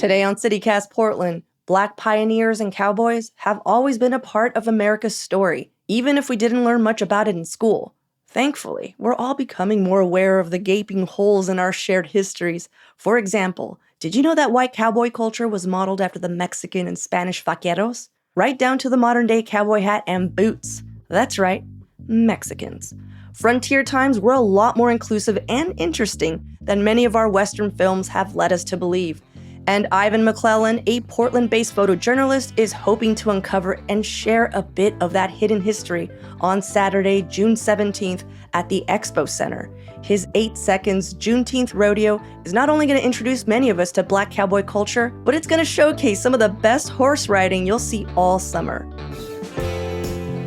Today on CityCast Portland, Black pioneers and cowboys have always been a part of America's story, even if we didn't learn much about it in school. Thankfully, we're all becoming more aware of the gaping holes in our shared histories. For example, did you know that white cowboy culture was modeled after the Mexican and Spanish vaqueros? Right down to the modern-day cowboy hat and boots. That's right, Mexicans. Frontier times were a lot more inclusive and interesting than many of our Western films have led us to believe. And Ivan McClellan, a Portland-based photojournalist, is hoping to uncover and share a bit of that hidden history on Saturday, June 17th at the Expo Center. His 8 Seconds Juneteenth Rodeo is not only going to introduce many of us to Black cowboy culture, but it's going to showcase some of the best horse riding you'll see all summer.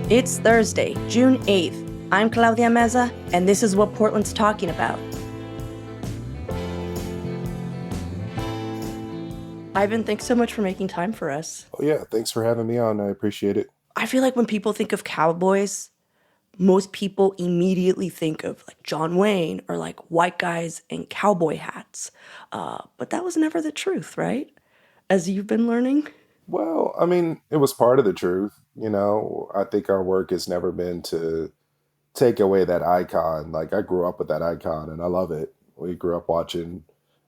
It's Thursday, June 8th. I'm Claudia Meza, and this is what Portland's talking about. Ivan, thanks so much for making time for us. Oh yeah, thanks for having me on. I appreciate it. I feel like when people think of cowboys, most people immediately think of like John Wayne or like white guys in cowboy hats. But that was never the truth, right? As you've been learning? Well, I mean, it was part of the truth. You know, I think our work has never been to take away that icon. Like I grew up with that icon and I love it. We grew up watching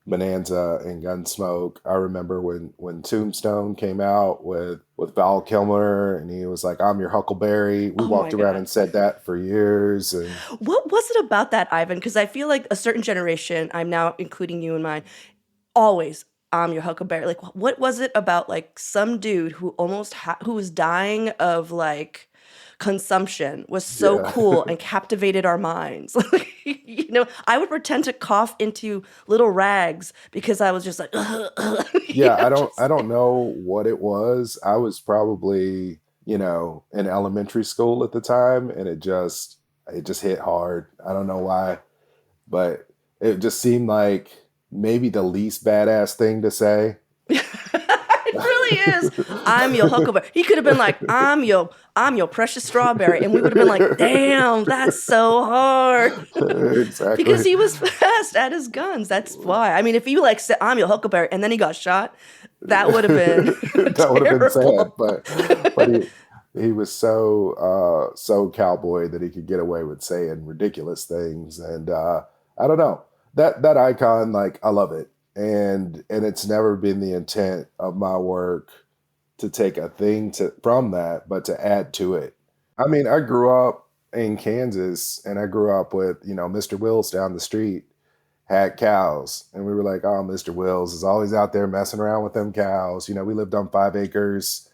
Bonanza and Gunsmoke. I remember when Tombstone came out with Val Kilmer and he was like, "I'm your Huckleberry." We walked around and said that for years. And what was it about that, Ivan? Because I feel like a certain generation, I'm now including you in mine, always, "I'm your Huckleberry." Like, what was it about like some dude who almost who was dying of like consumption was so cool and captivated our minds? You know, I would pretend to cough into little rags because I was just like, yeah, I don't know what it was. I was probably, you know, in elementary school at the time, and it just hit hard. I don't know why, but it just seemed like maybe the least badass thing to say. It really is. "I'm your Huckleberry." He could have been like, I'm your precious strawberry. And we would have been like, damn, that's so hard. Exactly. Because he was fast at his guns. That's why. I mean, if you like said, "I'm your Huckleberry," and then he got shot, that would have been that would have been sad. But he was so cowboy that he could get away with saying ridiculous things. And I don't know. That icon, like, I love it. And it's never been the intent of my work to take a thing from that, but to add to it. I mean, I grew up in Kansas and I grew up with, you know, Mr. Wills down the street had cows. And we were like, "Oh, Mr. Wills is always out there messing around with them cows." You know, we lived on 5 acres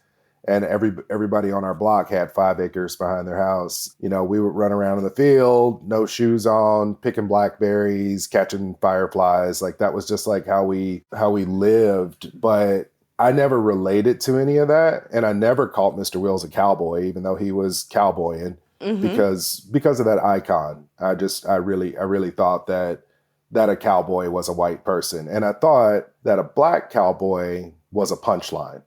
and everybody on our block had 5 acres behind their house. You know, we would run around in the field, no shoes on, picking blackberries, catching fireflies. Like that was just like how we lived. But I never related to any of that. And I never called Mr. Wills a cowboy, even though he was cowboying because of that icon. I really thought that a cowboy was a white person. And I thought that a Black cowboy was a punchline.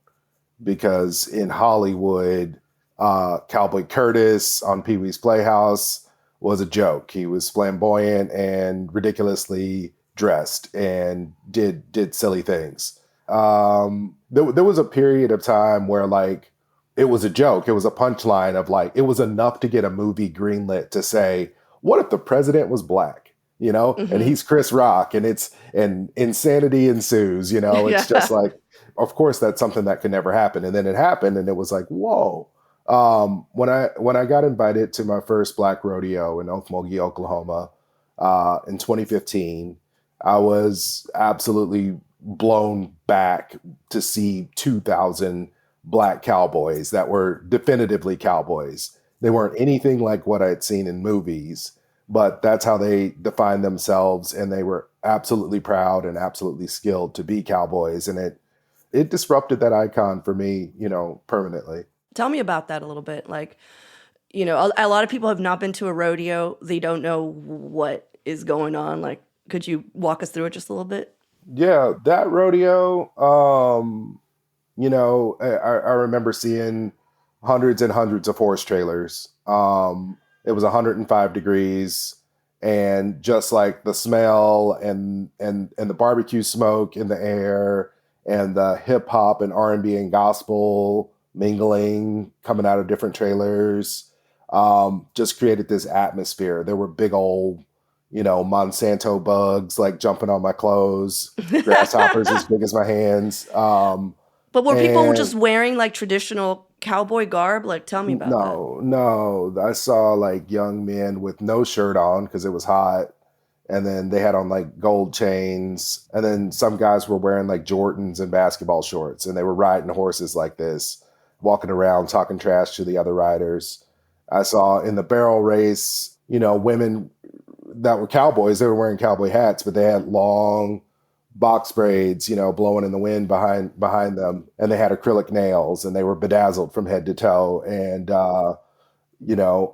Because in Hollywood, Cowboy Curtis on Pee-wee's Playhouse was a joke. He was flamboyant and ridiculously dressed and did silly things. There was a period of time where like it was a joke. It was a punchline of like it was enough to get a movie greenlit to say, "What if the president was Black?" You know, and he's Chris Rock, and insanity ensues. You know, it's just like. Of course, that's something that could never happen. And then it happened and it was like, whoa. When I got invited to my first Black rodeo in Okmulgee, Oklahoma, in 2015, I was absolutely blown back to see 2,000 Black cowboys that were definitively cowboys. They weren't anything like what I'd seen in movies, but that's how they defined themselves. And they were absolutely proud and absolutely skilled to be cowboys. And it disrupted that icon for me, you know, permanently. Tell me about that a little bit. Like, you know, a lot of people have not been to a rodeo. They don't know what is going on. Like, could you walk us through it just a little bit? Yeah, that rodeo, you know, I remember seeing hundreds and hundreds of horse trailers. It was 105 degrees. And just like the smell and the barbecue smoke in the air and the hip hop and R&B and gospel mingling coming out of different trailers just created this atmosphere. There were big old, Monsanto bugs like jumping on my clothes, grasshoppers as big as my hands. But were people just And wearing like traditional cowboy garb? Like, tell me about that. no, no, I saw like young men with no shirt on because it was hot. And then they had on like gold chains. And then some guys were wearing like Jordans and basketball shorts. And they were riding horses like this, walking around talking trash to the other riders. I saw in the barrel race, women that were cowboys. They were wearing cowboy hats, but they had long box braids, blowing in the wind behind them. And they had acrylic nails and they were bedazzled from head to toe. And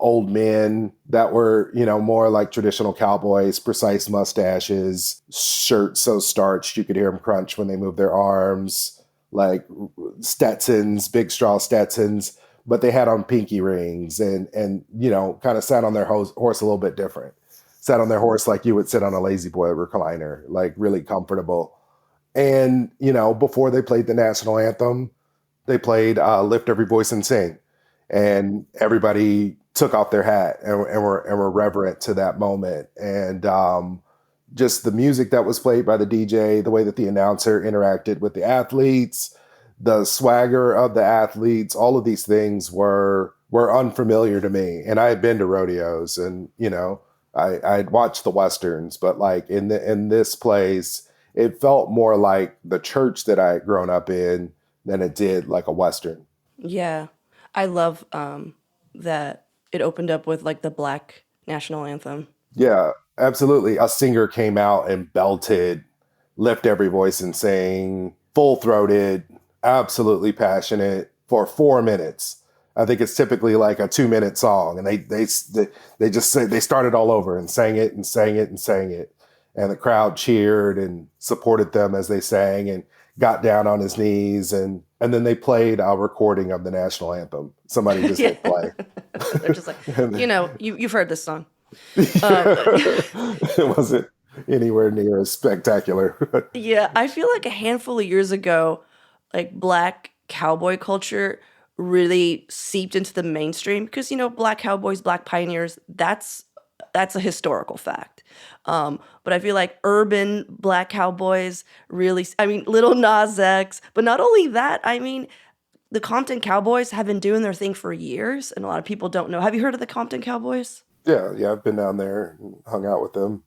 old men that were, more like traditional cowboys, precise mustaches, shirts so starched you could hear them crunch when they moved their arms, like Stetsons, big straw Stetsons, but they had on pinky rings and kind of sat on their horse a little bit different. Sat on their horse like you would sit on a lazy boy recliner, like really comfortable. And, before they played the national anthem, they played Lift Every Voice and Sing, and everybody took off their hat and were reverent to that moment. And just the music that was played by the DJ, the way that the announcer interacted with the athletes, the swagger of the athletes, all of these things were unfamiliar to me. And I had been to rodeos, and I'd watched the westerns, but like in this place, it felt more like the church that I had grown up in than it did like a western. Yeah. I love that it opened up with like the Black national anthem. Yeah, absolutely. A singer came out and belted, lift every voice and sing, full throated, absolutely passionate for 4 minutes. I think it's typically like a 2 minute song, and they just say they started all over and sang it and sang it and sang it, and the crowd cheered and supported them as they sang and got down on his knees, and then they played a recording of the national anthem. Somebody just Yeah. hit play. They're just like, And you've heard this song. it wasn't anywhere near as spectacular. Yeah, I feel like a handful of years ago, like Black cowboy culture really seeped into the mainstream because Black cowboys, Black pioneers, that's a historical fact. But I feel like urban Black cowboys really, I mean, Little Nas X, but not only that, I mean, the Compton Cowboys have been doing their thing for years, and a lot of people don't know. Have you heard of the Compton Cowboys? Yeah, I've been down there and hung out with them.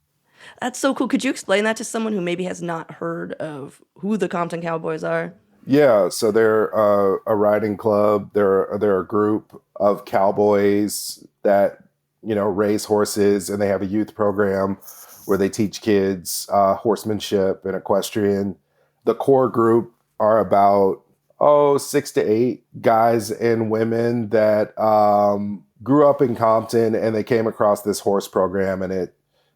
That's so cool. Could you explain that to someone who maybe has not heard of who the Compton Cowboys are? Yeah, so they're a riding club. They're a group of cowboys that raise horses, and they have a youth program where they teach kids horsemanship and equestrian. The core group are about 6 to 8 guys and women that grew up in Compton, and they came across this horse program, and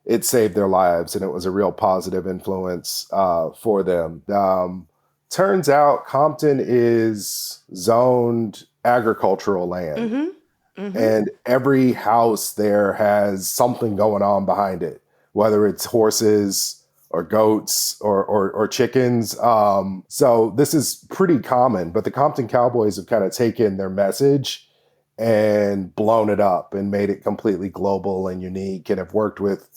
it saved their lives, and it was a real positive influence for them. Turns out Compton is zoned agricultural land, Mm-hmm. Mm-hmm. and every house there has something going on behind it, whether it's horses or goats or chickens. So this is pretty common, but the Compton Cowboys have kind of taken their message and blown it up and made it completely global and unique, and have worked with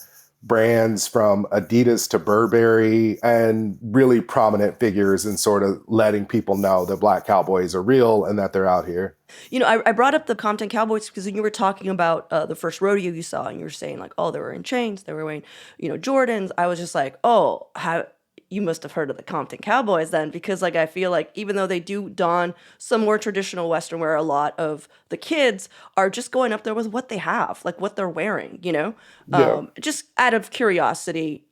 brands from Adidas to Burberry and really prominent figures in sort of letting people know that Black cowboys are real and that they're out here. I brought up the Compton Cowboys because you were talking about the first rodeo you saw, and you were saying like, oh, they were in chains, they were wearing, Jordans. I was just like, oh, how you must have heard of the Compton Cowboys then, because like I feel like even though they do don some more traditional Western wear, a lot of the kids are just going up there with what they have, like what they're wearing. Yeah. Just out of curiosity,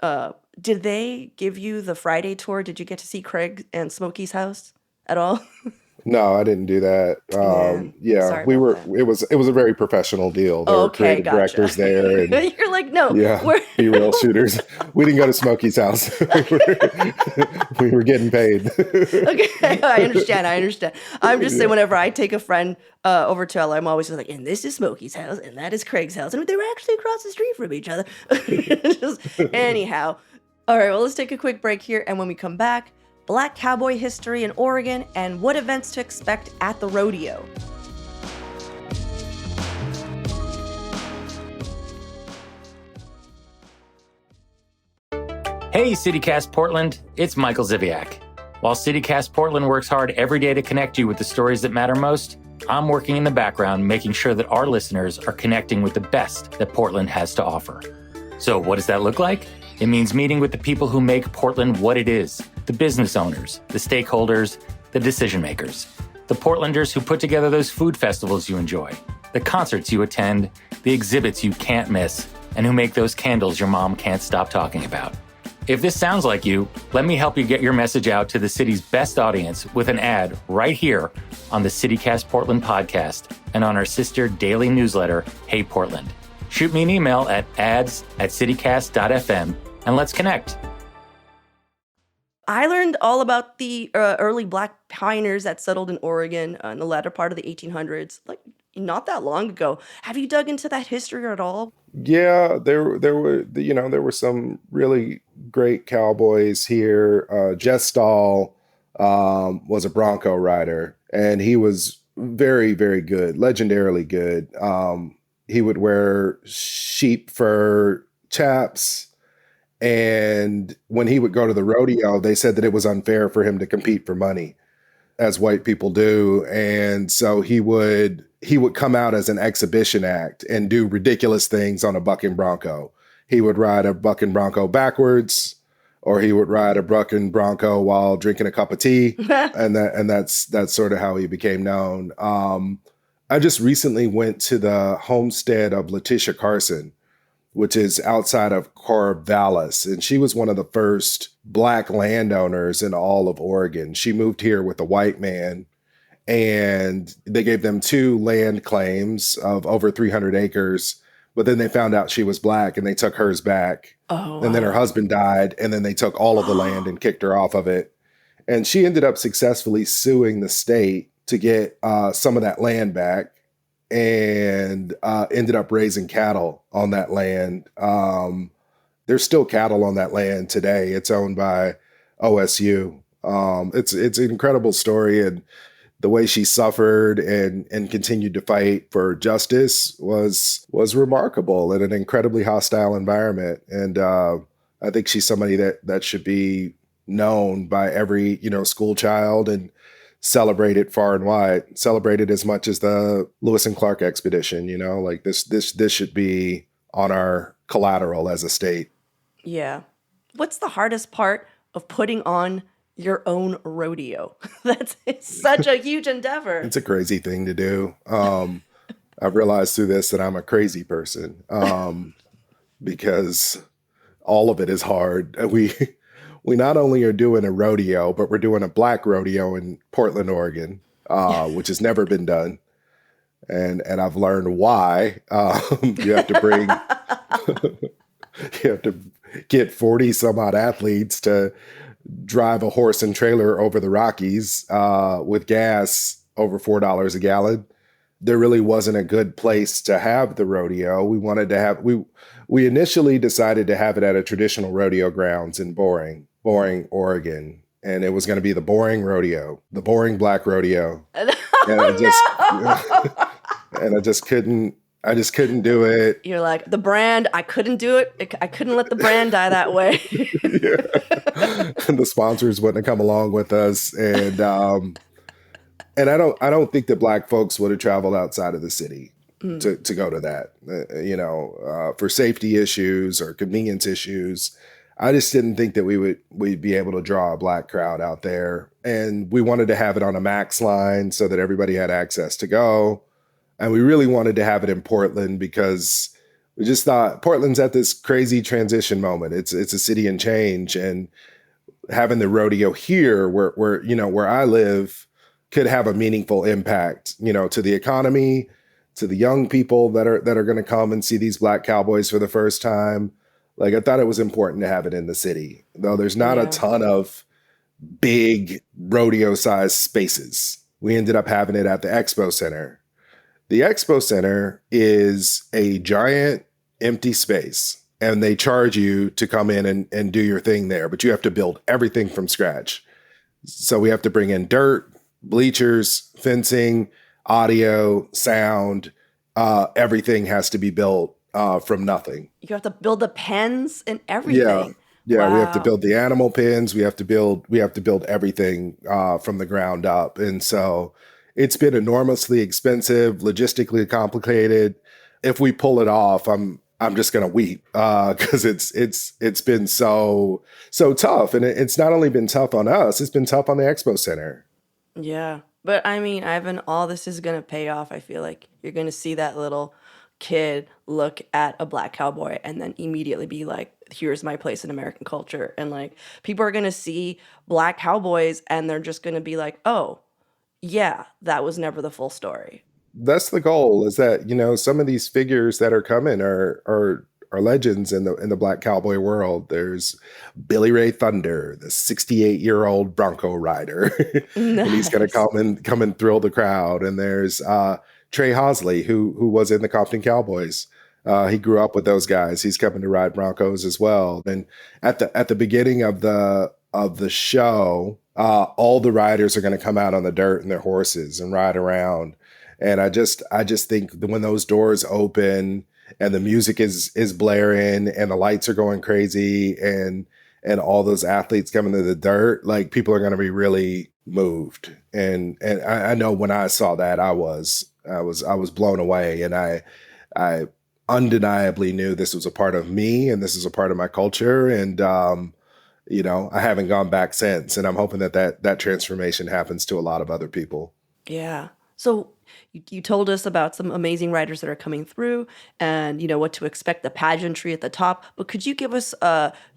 did they give you the Friday tour? Did you get to see Craig and Smokey's house at all? No, I didn't do that. Man, Yeah, sorry we about were. that. It was a very professional deal. There were Okay, creative gotcha. directors there, and You're like, no, yeah, we're B-roll shooters. We didn't go to Smokey's house. We were getting paid. okay. I understand. I understand. I'm just saying, Yeah. whenever I take a friend over to LA, I'm always just like, and this is Smokey's house, and that is Craig's house, and they're actually across the street from each other. Just, anyhow, all right. Well, let's take a quick break here, and when we come back, Black cowboy history in Oregon and what events to expect at the rodeo. Hey, CityCast Portland, it's Michael Ziviak. While CityCast Portland works hard every day to connect you with the stories that matter most, I'm working in the background making sure that our listeners are connecting with the best that Portland has to offer. So what does that look like? It means meeting with the people who make Portland what it is, the business owners, the stakeholders, the decision makers, the Portlanders who put together those food festivals you enjoy, the concerts you attend, the exhibits you can't miss, and who make those candles your mom can't stop talking about. If this sounds like you, let me help you get your message out to the city's best audience with an ad right here on the CityCast Portland podcast and on our sister daily newsletter, Hey Portland. Shoot me an email at ads@citycast.fm and let's connect. I learned all about the early Black pioneers that settled in Oregon in the latter part of the 1800s, like not that long ago. Have you dug into that history at all? Yeah, there were some really great cowboys here. Jess Stahl was a Bronco rider, and he was very, very good, legendarily good. He would wear sheep fur chaps, and when he would go to the rodeo, they said that it was unfair for him to compete for money, as white people do, and so he would come out as an exhibition act and do ridiculous things on a bucking bronco. He would ride a bucking bronco backwards, or he would ride a bucking bronco while drinking a cup of tea, and that's sort of how he became known. I just recently went to the homestead of Letitia Carson, which is outside of Corvallis, and she was one of the first Black landowners in all of Oregon. She moved here with a white man, and they gave them 2 land claims of over 300 acres, but then they found out she was Black and they took hers back. Oh, and then her husband died, and then they took all of the land and kicked her off of it. And she ended up successfully suing the state to get some of that land back, and ended up raising cattle on that land. There's still cattle on that land today. It's owned by OSU. It's an incredible story, and the way she suffered and continued to fight for justice was remarkable in an incredibly hostile environment. And I think she's somebody that should be known by every school child and celebrated far and wide, celebrated as much as the Lewis and Clark expedition. Like this should be on our collateral as a state. Yeah. What's the hardest part of putting on your own rodeo? It's such a huge endeavor. It's a crazy thing to do. I've realized through this that I'm a crazy person, because all of it is hard. We not only are doing a rodeo, but we're doing a Black rodeo in Portland, Oregon, which has never been done. And I've learned why. You have to bring, you have to get 40 some odd athletes to drive a horse and trailer over the Rockies with gas over $4 a gallon. There really wasn't a good place to have the rodeo. We initially decided to have it at a traditional rodeo grounds in Boring, Oregon. And it was going to be the Boring Rodeo, the Boring Black Rodeo. And I just couldn't do it. You're like, the brand, I couldn't do it. I couldn't let the brand die that way. Yeah. And the sponsors wouldn't have come along with us. And I don't think that Black folks would have traveled outside of the city to go to that, for safety issues or convenience issues. I just didn't think that we'd be able to draw a Black crowd out there. And we wanted to have it on a max line so that everybody had access to go. And we really wanted to have it in Portland because we just thought Portland's at this crazy transition moment. It's a city in change, and having the rodeo here where I live could have a meaningful impact, to the economy, to the young people that are going to come and see these Black cowboys for the first time. Like, I thought it was important to have it in the city, though there's not a ton of big rodeo-sized spaces. We ended up having it at the Expo Center. The Expo Center is a giant empty space, and they charge you to come in and do your thing there, but you have to build everything from scratch. So we have to bring in dirt, bleachers, fencing, audio, sound. Everything has to be built from nothing. You have to build the pens and Yeah. everything. Yeah, we have to Wow. build the animal pens. We have to build everything from the ground up. And so it's been enormously expensive, logistically complicated. If we pull it off, I'm just gonna weep because it's been so tough. And it's not only been tough on us, it's been tough on the Expo Center. Yeah. But I mean, Ivan, all this is going to pay off. I feel like you're going to see that little kid look at a black cowboy and then immediately be like, here's my place in American culture. And like, people are going to see black cowboys and they're just going to be like, oh, yeah, that was never the full story. That's the goal, is that, some of these figures that are coming are legends in the black cowboy world. There's Billy Ray Thunder, the 68-year-old Bronco rider, and he's going to Nice. come and thrill the crowd. And there's Trey Hosley, who was in the Compton Cowboys. He grew up with those guys. He's coming to ride Broncos as well. And at the beginning of the show, all the riders are going to come out on the dirt in their horses and ride around. And I just think that when those doors open and the music is blaring and the lights are going crazy and all those athletes coming to the dirt, like, people are going to be really moved. And I know when I saw that, I was blown away, and I undeniably knew this was a part of me and this is a part of my culture. And I haven't gone back since, and I'm hoping that transformation happens to a lot of other people. Yeah. So you told us about some amazing writers that are coming through and, what to expect, the pageantry at the top. But could you give us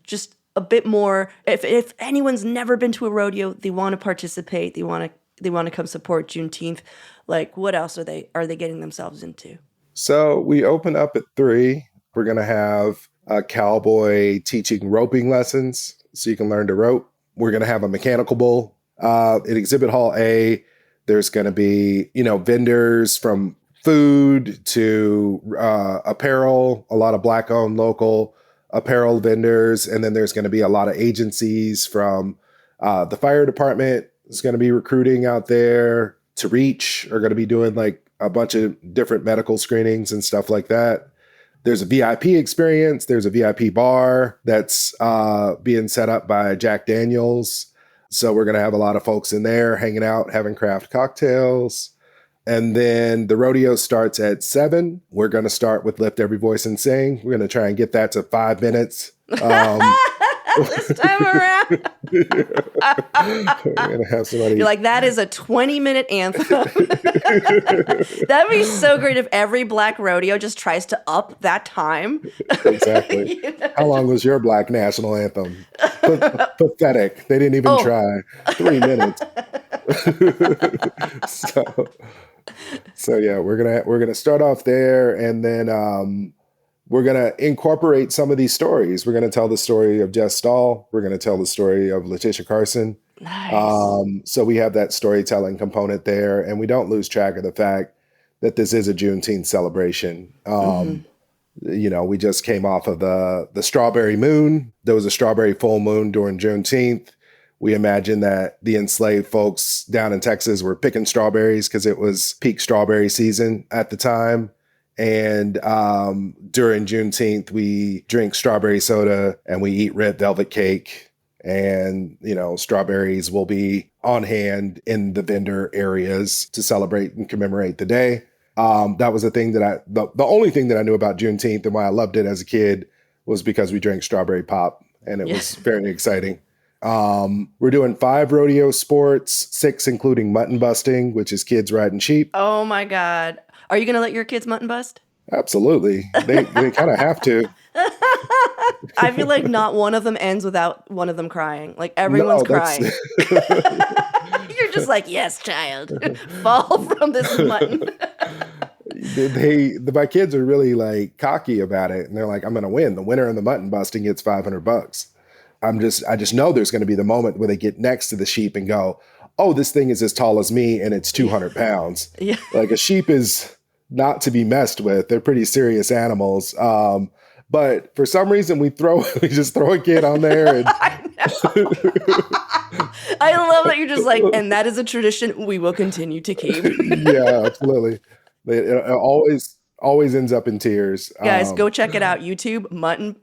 just a bit more, if anyone's never been to a rodeo, they want to participate, they want to come support Juneteenth, like, what else are they getting themselves into? So we open up at 3. We're going to have a cowboy teaching roping lessons so you can learn to rope. We're going to have a mechanical bull. In Exhibit Hall A, there's going to be, vendors from food to apparel, a lot of Black-owned local apparel vendors. And then there's going to be a lot of agencies from the fire department is going to be recruiting out there. To Reach are going to be doing like a bunch of different medical screenings and stuff like that. There's a VIP experience. There's a VIP bar that's being set up by Jack Daniels. So we're going to have a lot of folks in there hanging out, having craft cocktails. And then the rodeo starts at 7. We're going to start with Lift Every Voice and Sing. We're going to try and get that to 5 minutes. This time around. We're going to have somebody. You're like, that is a 20-minute anthem. That'd be so great if every black rodeo just tries to up that time. Exactly. How long was your black national anthem? Pathetic. They didn't even try. 3 minutes. So yeah, we're gonna start off there, and then we're gonna incorporate some of these stories. We're gonna tell the story of Jess Stahl. We're gonna tell the story of Letitia Carson. Nice. So we have that storytelling component there, and we don't lose track of the fact that this is a Juneteenth celebration. We just came off of the strawberry moon. There was a strawberry full moon during Juneteenth. We imagine that the enslaved folks down in Texas were picking strawberries because it was peak strawberry season at the time. And during Juneteenth, we drink strawberry soda and we eat red velvet cake. And, strawberries will be on hand in the vendor areas to celebrate and commemorate the day. That was the only thing that I knew about Juneteenth and why I loved it as a kid was because we drank strawberry pop, and it was very exciting. We're doing 5 rodeo sports, 6 including mutton busting, which is kids riding sheep. Oh my God. Are you going to let your kids mutton bust? Absolutely. They kind of have to. I feel like not one of them ends without one of them crying. Like, everyone's crying. You're just like, yes, child, fall from this mutton. My kids are really like cocky about it, and they're like, I'm going to win. The winner in the mutton busting gets $500. I just know there's going to be the moment where they get next to the sheep and go, oh, this thing is as tall as me and it's 200 pounds. Yeah. Like, a sheep is not to be messed with. They're pretty serious animals. But for some reason we just throw a kid on there and I love that you're just like, and that is a tradition we will continue to keep. Yeah, absolutely. It always ends up in tears. Guys, go check it out. YouTube, mutton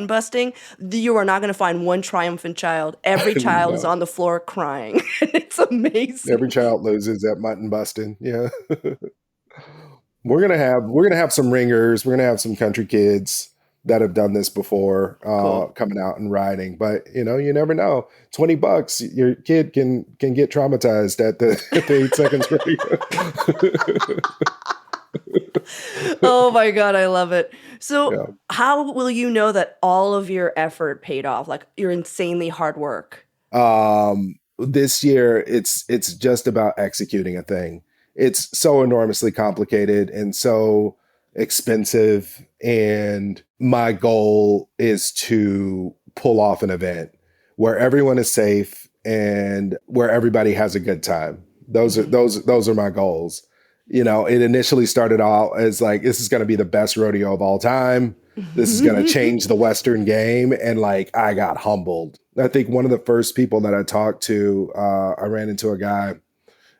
busting. You are not going to find one triumphant child. Every child is No. on the floor crying. It's amazing. Every child loses at mutton busting. Yeah. We're gonna have some ringers. We're gonna have some country kids that have done this before, Cool. coming out and riding. But you never know. $20, your kid can get traumatized at the 8 seconds radio. Oh my God, I love it. So Yeah. how will you know that all of your effort paid off? Like your insanely hard work? This year, it's just about executing a thing. It's so enormously complicated and so expensive. And my goal is to pull off an event where everyone is safe and where everybody has a good time. Those are my goals. It initially started out as like, this is going to be the best rodeo of all time. This is going to change the Western game. And like, I got humbled. I think one of the first people that I talked to, I ran into a guy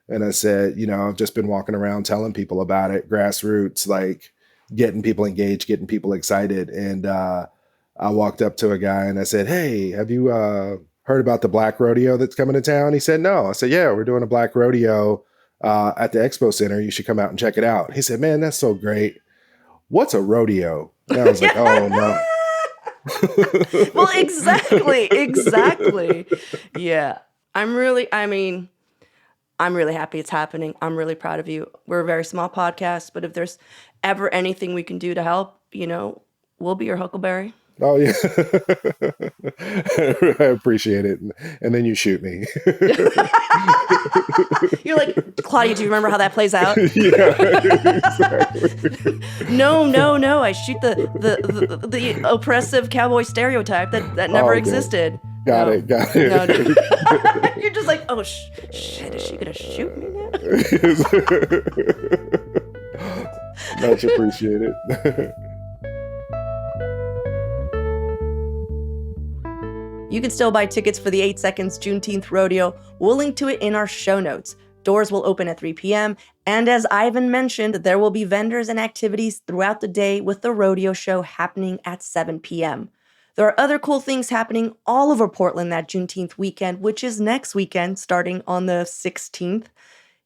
and I said, I've just been walking around telling people about it, grassroots, like getting people engaged, getting people excited. And I walked up to a guy and I said, hey, have you heard about the Black Rodeo that's coming to town? He said, no. I said, yeah, we're doing a Black Rodeo at the Expo Center. You should come out and check it out. He said, man, that's so great. What's a rodeo? And I was like, oh, no. Well, exactly. Yeah. I'm really happy it's happening. I'm really proud of you. We're a very small podcast, but if there's ever anything we can do to help, we'll be your huckleberry. Oh, yeah. I appreciate it. And then you shoot me. You're like, Claudia, do you remember how that plays out? Yeah, exactly. No. I shoot the oppressive cowboy stereotype that never existed. Got it. No. You're just like, oh, shit, is she going to shoot me now? Much appreciated. You can still buy tickets for the 8 Seconds Juneteenth Rodeo. We'll link to it in our show notes. Doors will open at 3 p.m. And as Ivan mentioned, there will be vendors and activities throughout the day with the rodeo show happening at 7 p.m. There are other cool things happening all over Portland that Juneteenth weekend, which is next weekend, starting on the 16th.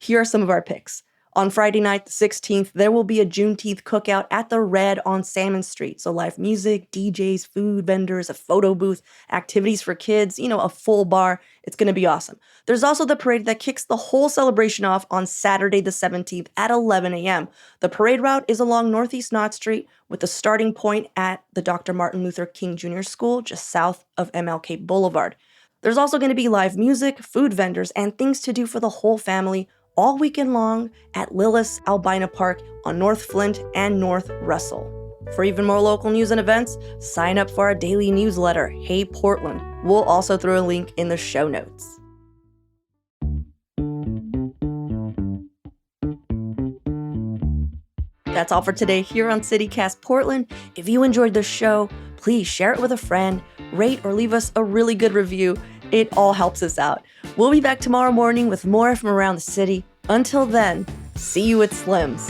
Here are some of our picks. On Friday night, the 16th, there will be a Juneteenth cookout at the Red on Salmon Street. So live music, DJs, food vendors, a photo booth, activities for kids, a full bar. It's going to be awesome. There's also the parade that kicks the whole celebration off on Saturday the 17th at 11 a.m. The parade route is along Northeast Knott Street with the starting point at the Dr. Martin Luther King Jr. School just south of MLK Boulevard. There's also going to be live music, food vendors, and things to do for the whole family all weekend long at Lillis Albina Park on North Flint and North Russell. For even more local news and events, sign up for our daily newsletter, Hey Portland. We'll also throw a link in the show notes. That's all for today here on CityCast Portland. If you enjoyed the show, please share it with a friend, rate or leave us a really good review. It all helps us out. We'll be back tomorrow morning with more from around the city. Until then, see you at Slim's.